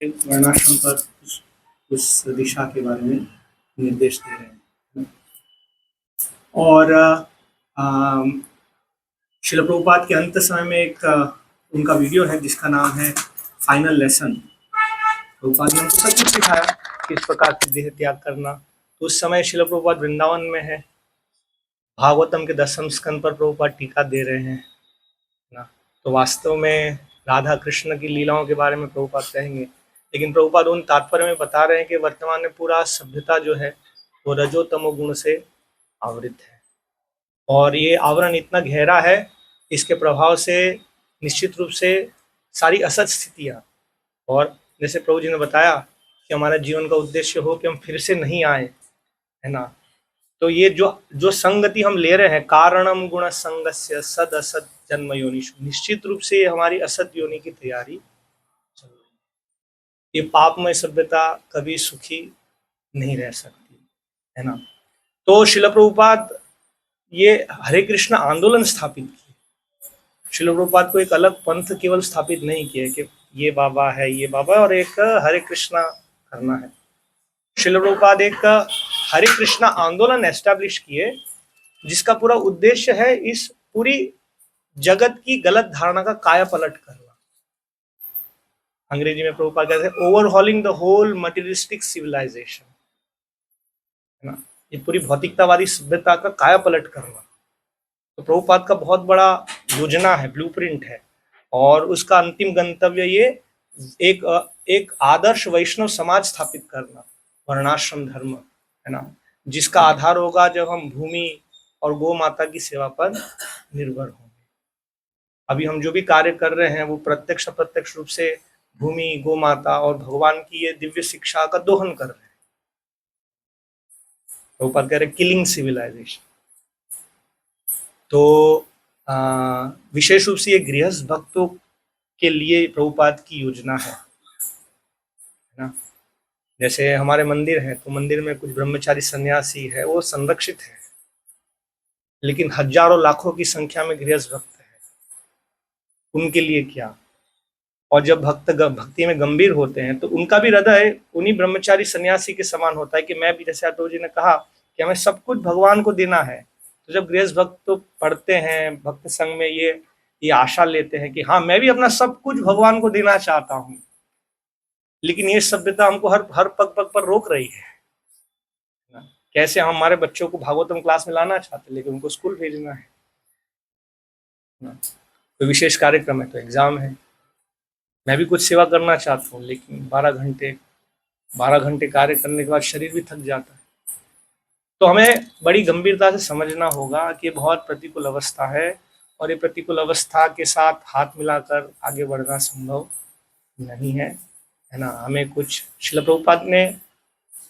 वर्णाश्रम पर उस दिशा के बारे में निर्देश दे रहे हैं। और शिल प्रभुपाद के अंत समय में एक उनका वीडियो है जिसका नाम है फाइनल लेसन। प्रभुपाद ने हमको सब कुछ सिखाया कि इस प्रकार से देह त्याग करना। तो उस समय शिल प्रभुपाद वृंदावन में है, भागवतम के 10वें स्कंद पर प्रभुपाद टीका दे रहे हैं ना। तो वास्तव में राधा कृष्ण की लीलाओं के बारे में प्रभुपाद कहेंगे, लेकिन प्रभुपाद उन तात्पर्य में बता रहे हैं कि वर्तमान में पूरा सभ्यता जो है वो रजो तमो गुण से आवृत है, और ये आवरण इतना गहरा है, इसके प्रभाव से निश्चित रूप से सारी असत स्थितियाँ, और जैसे प्रभु जी ने बताया कि हमारा जीवन का उद्देश्य हो कि हम फिर से नहीं आए, है ना। तो ये जो जो संगति हम ले रहे हैं, कारणम गुण संगस्य सद असत जन्म योनिषु, निश्चित रूप से हमारी असत योनि की तैयारी चल रही है। ये पापमय सभ्यता कभी सुखी नहीं रह सकती, है ना। तो शिल प्रभुपाद ये हरे कृष्ण आंदोलन स्थापित किए। शिल प्रभुपाद को एक अलग पंथ केवल स्थापित नहीं किया कि ये बाबा है, ये बाबा और एक हरे कृष्णा करना है। शिल प्रभुपाद एक हरे कृष्णा आंदोलन एस्टैब्लिश किए जिसका पूरा उद्देश्य है इस पूरी जगत की गलत धारणा का काया पलट करना। अंग्रेजी में प्रभुपाद कहते हैं overhauling the whole materialistic civilisation, है ना। ये पूरी भौतिकतावादी सभ्यता का काया पलट करना तो प्रभुपाद का बहुत बड़ा योजना है, ब्लूप्रिंट है, और उसका अंतिम गंतव्य ये एक आदर्श वैष्णव समाज स्थापित करना, वर्णाश्रम धर्म, है ना, जिसका आधार होगा जब हम भूमि और गौ माता की सेवा पर निर्भर होंगे। अभी हम जो भी कार्य कर रहे हैं वो प्रत्यक्ष अप्रत्यक्ष रूप से भूमि, गौ माता और भगवान की ये दिव्य शिक्षा का दोहन कर रहे हैं। प्रभुपाद कह रहे किलिंग सिविलाइजेशन। तो विशेष रूप से ये गृहस्थ भक्तों के लिए प्रभुपाद की योजना है ना। जैसे हमारे मंदिर है तो मंदिर में कुछ ब्रह्मचारी सन्यासी है, वो संरक्षित है, लेकिन हजारों लाखों की संख्या में गृहस्थ भक्त है, उनके लिए क्या। और जब भक्त भक्ति में गंभीर होते हैं तो उनका भी हृदय उन्हीं ब्रह्मचारी सन्यासी के समान होता है कि मैं भी, जैसे प्रभु जी ने कहा कि हमें सब कुछ भगवान को देना है। तो जब गृहस्थ भक्त तो पढ़ते हैं भक्त संघ में, ये आशा लेते हैं कि हाँ मैं भी अपना सब कुछ भगवान को देना चाहता हूँ, लेकिन ये सभ्यता हमको हर हर पग पग पर रोक रही है। कैसे हम हमारे बच्चों को भागवतम क्लास में लाना चाहते लेकिन उनको स्कूल भेजना है, तो विशेष कार्यक्रम है तो एग्जाम है। मैं भी कुछ सेवा करना चाहता हूँ लेकिन 12 घंटे कार्य करने के बाद शरीर भी थक जाता है। तो हमें बड़ी गंभीरता से समझना होगा कि ये बहुत प्रतिकूल अवस्था है, और ये प्रतिकूल अवस्था के साथ हाथ मिलाकर आगे बढ़ना संभव नहीं है, है ना। हमें कुछ शिल प्रभुपाद ने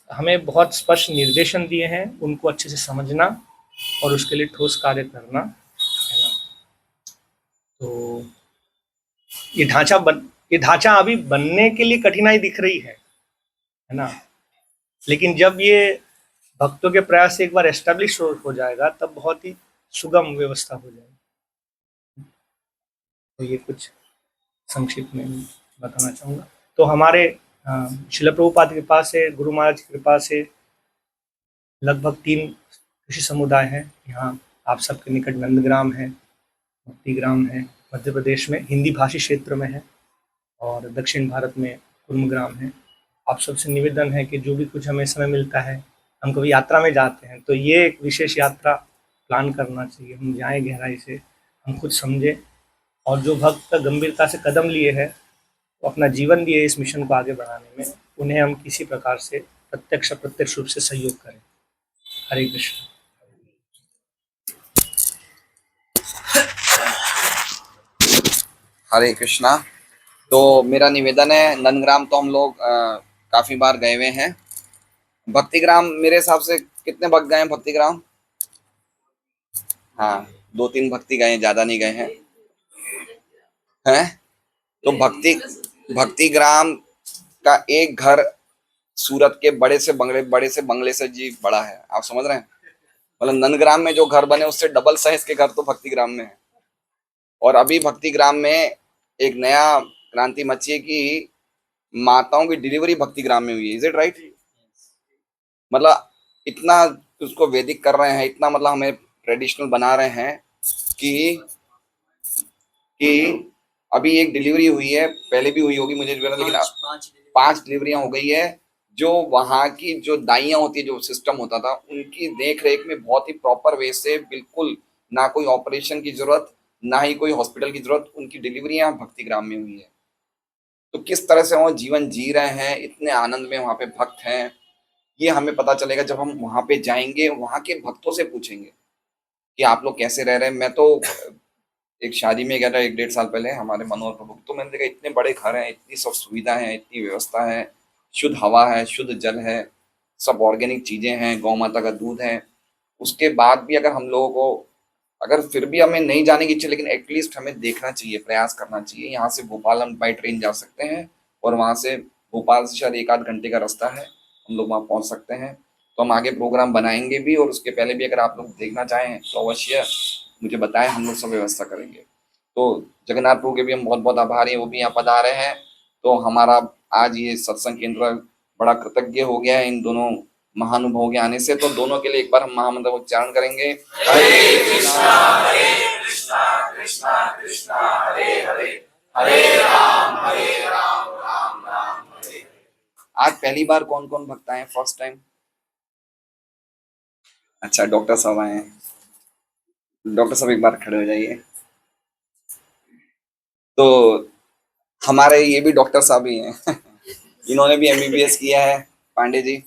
हमें बहुत स्पष्ट निर्देशन दिए हैं, उनको अच्छे से समझना और उसके लिए ठोस कार्य करना, है ना। तो ये ढांचा अभी बनने के लिए कठिनाई दिख रही है ना, लेकिन जब ये भक्तों के प्रयास से एक बार एस्टेब्लिश हो जाएगा तब बहुत ही सुगम व्यवस्था हो जाएगी। तो ये कुछ संक्षिप्त में बताना चाहूँगा। तो हमारे शिल प्रभुपाद की कृपा से, गुरु महाराज की कृपा से लगभग 3 कृषि समुदाय हैं यहाँ। आप सबके निकट नंदग्राम है, मुक्तिग्राम है, मध्य प्रदेश में हिंदी भाषी क्षेत्र में है, और दक्षिण भारत में कुर्मग्राम है। आप सबसे निवेदन है कि जो भी कुछ हमें समय मिलता है, हम कभी यात्रा में जाते हैं तो ये एक विशेष यात्रा प्लान करना चाहिए, हम जाएं गहराई से, हम खुद समझें, और जो भक्त गंभीरता से कदम लिए हैं वो अपना जीवन दिए इस मिशन को आगे बढ़ाने में, उन्हें हम किसी प्रकार से प्रत्यक्ष अप्रत्यक्ष रूप से सहयोग करें। हरे कृष्ण। हरे कृष्णा। तो मेरा निवेदन है, नंदग्राम तो हम लोग काफी बार गए हुए हैं। भक्तिग्राम मेरे हिसाब से कितने भक्त गए हैं भक्तिग्राम? हाँ, 2-3 भक्ति गए हैं, ज्यादा नहीं गए हैं। हैं? तो भक्तिग्राम का एक घर सूरत के बड़े से जी बड़ा है। आप समझ रहे हैं? मतलब नंदग्राम में जो घर बने उससे डबल साइज के घर तो भक्तिग्राम में है। और अभी भक्तिग्राम में एक नया क्रांति मची है कि माताओं की डिलीवरी भक्ति ग्राम में हुई है। Is it right? मतलब इतना उसको वैदिक कर रहे हैं, इतना मतलब हमें ट्रेडिशनल बना रहे हैं कि अभी एक डिलीवरी हुई है, पहले भी हुई होगी मुझे नहीं पता, लेकिन 5 डिलीवरियां हो गई है। जो वहाँ की जो दाइयां होती है, जो सिस्टम होता था, उनकी देख रेख में बहुत ही प्रॉपर वे से, बिल्कुल ना कोई ऑपरेशन की जरूरत, ना ही कोई हॉस्पिटल की जरूरत, उनकी डिलीवरियां भक्ति ग्राम में हुई है। तो किस तरह से वो जीवन जी रहे हैं, इतने आनंद में वहां पे भक्त हैं, ये हमें पता चलेगा जब हम वहां पे जाएंगे, वहां के भक्तों से पूछेंगे कि आप लोग कैसे रह रहे हैं। मैं तो एक शादी में गया था 1-1.5 साल पहले हमारे मनोहर प्रभु की, तो मैंने देखा इतने बड़े घर हैं, इतनी सब सुविधा है, इतनी व्यवस्था है, शुद्ध हवा है, शुद्ध जल है, सब ऑर्गेनिक चीजें हैं, गौ माता का दूध है। उसके बाद भी अगर हम लोगों को, अगर फिर भी हमें नहीं जाने की इच्छा, लेकिन एटलीस्ट हमें देखना चाहिए, प्रयास करना चाहिए। यहाँ से भोपाल हम बाई ट्रेन जा सकते हैं, और वहाँ से भोपाल से शायद 1-8 घंटे का रास्ता है, हम लोग वहाँ पहुँच सकते हैं। तो हम आगे प्रोग्राम बनाएंगे भी, और उसके पहले भी अगर आप लोग देखना चाहें तो अवश्य मुझे बताएं, हम लोग सब व्यवस्था करेंगे। तो जगन्नाथ प्रभु के भी हम बहुत बहुत आभारी हैं, वो भी यहाँ पधारे हैं। तो हमारा आज ये सत्संग केंद्र बड़ा कृतज्ञ हो गया है इन दोनों महानुभावों के आने से। तो दोनों के लिए एक बार हम महामंत्र उच्चारण करेंगे। हरे कृष्णा कृष्णा कृष्णा हरे हरे, हरे राम राम राम हरे। आज पहली बार कौन कौन भक्त आए? First time? अच्छा, डॉक्टर साहब आए हैं। डॉक्टर साहब एक बार खड़े हो जाइए। तो हमारे ये भी डॉक्टर साहब ही हैं। इन्होंने भी एमबीबीएस किया है, पांडे जी।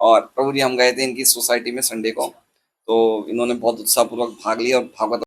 और प्रभु जी हम गए थे इनकी सोसाइटी में संडे को, तो इन्होंने बहुत उत्साहपूर्वक भाग लिया और भागवत